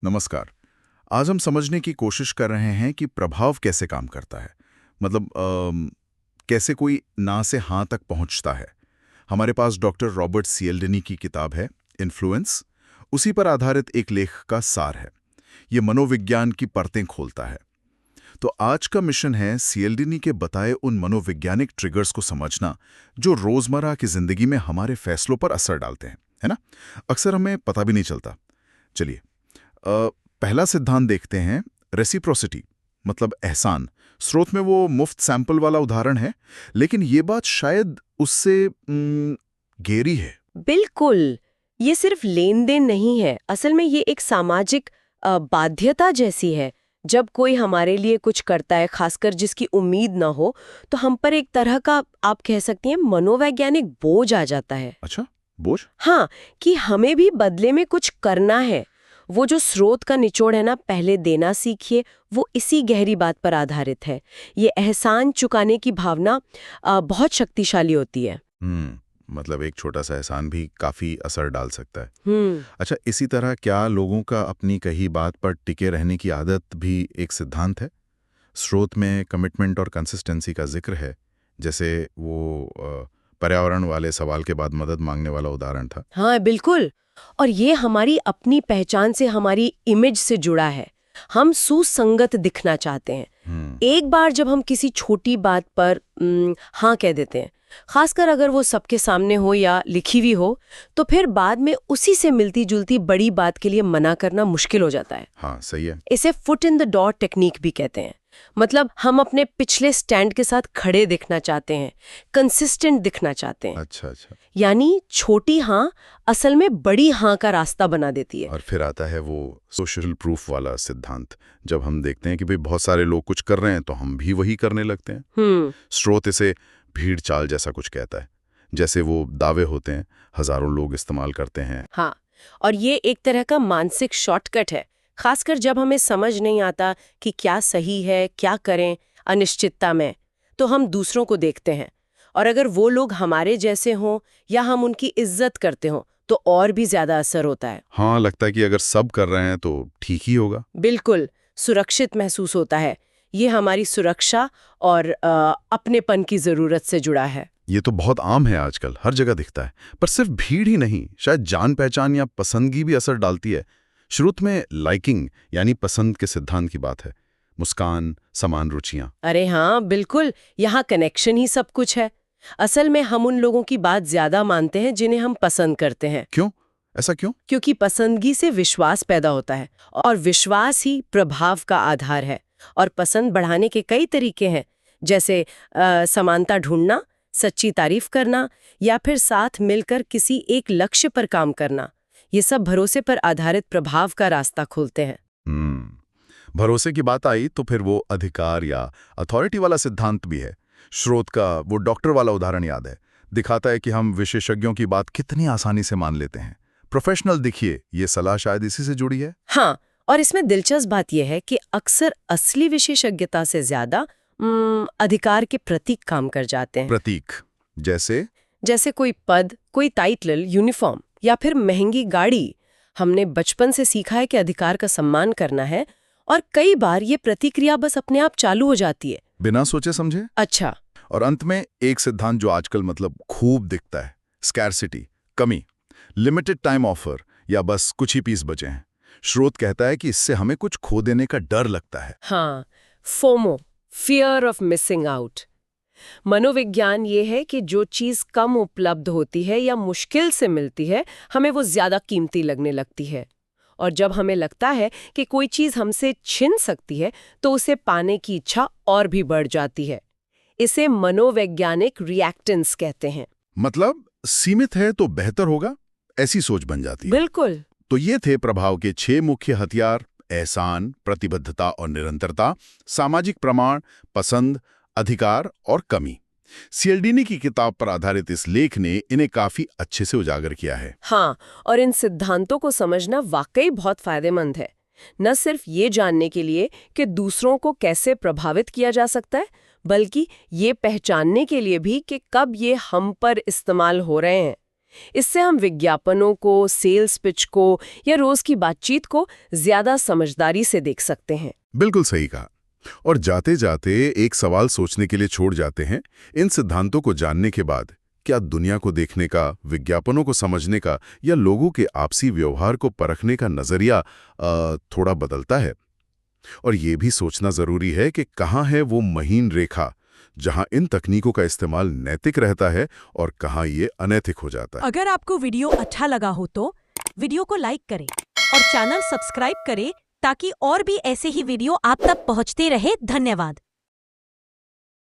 नमस्कार। आज हम समझने की कोशिश कर रहे हैं कि प्रभाव कैसे काम करता है। मतलब कैसे कोई ना से हाँ तक पहुंचता है। हमारे पास डॉक्टर रॉबर्ट सियल्डिनी की किताब है इन्फ्लुएंस। उसी पर आधारित एक लेख का सार है। ये मनोविज्ञान की परतें खोलता है। तो आज का मिशन है सियल्डिनी के बताए उन मनोवैज्ञानिक ट्रिगर्स को समझना जो रोजमर्रा की जिंदगी में हमारे फैसलों पर असर डालते हैं, है ना? अक्सर हमें पता भी नहीं चलता। चलिए, पहला सिद्धांत देखते हैं, रेसिप्रोसिटी, मतलब एहसान। स्रोत में वो मुफ्त सैंपल वाला उदाहरण है, लेकिन ये बात शायद उससे गहरी है। बिल्कुल। ये सिर्फ लेन देन नहीं है, असल में ये एक सामाजिक बाध्यता जैसी है। जब कोई हमारे लिए कुछ करता है, खासकर जिसकी उम्मीद ना हो, तो हम पर एक तरह का, आप कह सकती हैं, मनोवैज्ञानिक बोझ आ जाता है। अच्छा, बोझ? हाँ, कि हमें भी बदले में कुछ करना है। वो जो स्रोत का निचोड़ है ना, पहले देना सीखिए, वो इसी गहरी बात पर आधारित है। ये एहसान चुकाने की भावना बहुत शक्तिशाली होती है। मतलब एक छोटा सा एहसान भी काफी असर डाल सकता है। हम्म। अच्छा, इसी तरह क्या लोगों का अपनी कही बात पर टिके रहने की आदत भी एक सिद्धांत है? स्रोत में कमिटमेंट और कंसिस्टेंसी का जिक्र है, जैसे वो पर्यावरण वाले सवाल के बाद मदद मांगने वाला उदाहरण था। हाँ, बिल्कुल। और ये हमारी अपनी पहचान से, हमारी इमेज से जुड़ा है। हम सुसंगत दिखना चाहते हैं। एक बार जब हम किसी छोटी बात पर हाँ कह देते हैं, खासकर अगर वो सबके सामने हो या लिखी हुई हो, तो फिर बाद में उसी से मिलती जुलती बड़ी बात के लिए मना करना मुश्किल हो जाता है। हाँ, सही है। इसे foot in the door technique भी कहते हैं। मतलब हम अपने पिछले स्टैंड के साथ खड़े दिखना चाहते हैं, कंसिस्टेंट दिखना चाहते हैं। अच्छा अच्छा। यानी छोटी हाँ असल में बड़ी हाँ का रास्ता बना देती है। और फिर आता है वो सोशल प्रूफ वाला सिद्धांत। जब हम देखते हैं कि भाई बहुत सारे लोग कुछ कर रहे हैं तो हम भी वही करने लगते हैं। स्रोत इसे भीड़ चाल जैसा कुछ कहता है। जैसे वो दावे होते हैं, हजारों लोग इस्तेमाल करते हैं। हाँ, और ये एक तरह का मानसिक शॉर्टकट है, खासकर जब हमें समझ नहीं आता कि क्या सही है, क्या करें अनिश्चितता में। तो हम दूसरों को देखते हैं, और अगर वो लोग हमारे जैसे हों या हम उनकी इज्जत करते हों तो और भी ज्यादा असर होता है। हाँ, लगता है कि अगर सब कर रहे हैं तो ठीक ही होगा। बिल्कुल, सुरक्षित महसूस होता है। ये हमारी सुरक्षा और अपनेपन की जरूरत से जुड़ा है। ये तो बहुत आम है, आजकल हर जगह दिखता है। पर सिर्फ भीड़ ही नहीं, शायद जान पहचान या पसंदगी भी असर डालती है। शुरू में लाइकिंग यानी पसंद के सिद्धांत की बात है। मुस्कान, समान रुचियां। अरे हाँ, बिल्कुल। यहाँ कनेक्शन ही सब कुछ है। असल में हम उन लोगों की बात ज्यादा मानते हैं जिन्हें हम पसंद करते हैं। क्यों? ऐसा क्यों? क्योंकि पसंदगी से विश्वास पैदा होता है, और विश्वास ही प्रभाव का आधार है। और पसंद बढ़ाने के कई तरीके हैं, जैसे समानता ढूंढना, सच्ची तारीफ करना, या फिर साथ मिलकर किसी एक लक्ष्य पर काम करना। ये सब भरोसे पर आधारित प्रभाव का रास्ता खोलते हैं। भरोसे की बात आई तो फिर वो अधिकार या अथॉरिटी वाला सिद्धांत भी है। स्रोत का वो डॉक्टर वाला उदाहरण याद है। दिखाता है कि हम विशेषज्ञों की बात कितनी आसानी से मान लेते हैं। प्रोफेशनल दिखिए, ये सलाह शायद इसी से जुड़ी है। हाँ, और इसमें दिलचस्प बात यह है कि अक्सर असली विशेषज्ञता से ज्यादा अधिकार के प्रतीक काम कर जाते हैं। प्रतीक जैसे? जैसे कोई पद, कोई टाइटल, यूनिफॉर्म या फिर महंगी गाड़ी। हमने बचपन से सीखा है कि अधिकार का सम्मान करना है, और कई बार ये प्रतिक्रिया बस अपने आप चालू हो जाती है, बिना सोचे समझे। अच्छा। और अंत में एक सिद्धांत जो आजकल मतलब खूब दिखता है, स्कैर्सिटी, कमी, लिमिटेड टाइम ऑफर, या बस कुछ ही पीस बचे हैं। स्रोत कहता है कि इससे हमें कुछ खो देने का डर लगता है। हाँ, FOMO, fear of missing out. मनोविज्ञान ये है कि जो चीज कम उपलब्ध होती है या मुश्किल से मिलती है, हमें वो ज्यादा कीमती लगने लगती है। और जब हमें लगता है कि कोई चीज हमसे छिन सकती है, तो उसे पाने की इच्छा और भी बढ़ जाती है। इसे मनोवैज्ञानिक रिएक्टेंस कहते हैं। मतलब सीमित है तो बेहतर होगा, ऐसी सोच बन जाती है। बिल्कुल। तो ये थे प्रभाव के 6 मुख्य हथियार: एहसान, प्रतिबद्धता और निरंतरता, सामाजिक प्रमाण, पसंद, अधिकार और कमी। सियल्डिनी की किताब पर आधारित इस लेख ने इन्हें काफी अच्छे से उजागर किया है। हाँ, और इन सिद्धांतों को समझना वाकई बहुत फायदेमंद है। न सिर्फ ये जानने के लिए कि दूसरों को कैसे प्रभावित किया जा सकता है, बल्कि ये पहचानने के लिए भी कि कब ये हम पर इस्तेमाल हो रहे हैं। इससे हम विज्ञापनों को, सेल्स पिच को या रोज की बातचीत को ज्यादा समझदारी से देख सकते हैं। बिल्कुल सही कहा। और जाते जाते एक सवाल सोचने के लिए छोड़ जाते हैं। इन सिद्धांतों को जानने के बाद क्या दुनिया को देखने का, विज्ञापनों को समझने का या लोगों के आपसी व्यवहार को परखने का नजरिया थोड़ा बदलता है? और ये भी सोचना जरूरी है कि कहाँ है वो महीन रेखा जहां इन तकनीकों का इस्तेमाल नैतिक रहता है और कहाँ ये अनैतिक हो जाता है। अगर आपको वीडियो अच्छा लगा हो तो वीडियो को लाइक करें और चैनल सब्सक्राइब करें ताकि और भी ऐसे ही वीडियो आप तक पहुंचते रहे। धन्यवाद।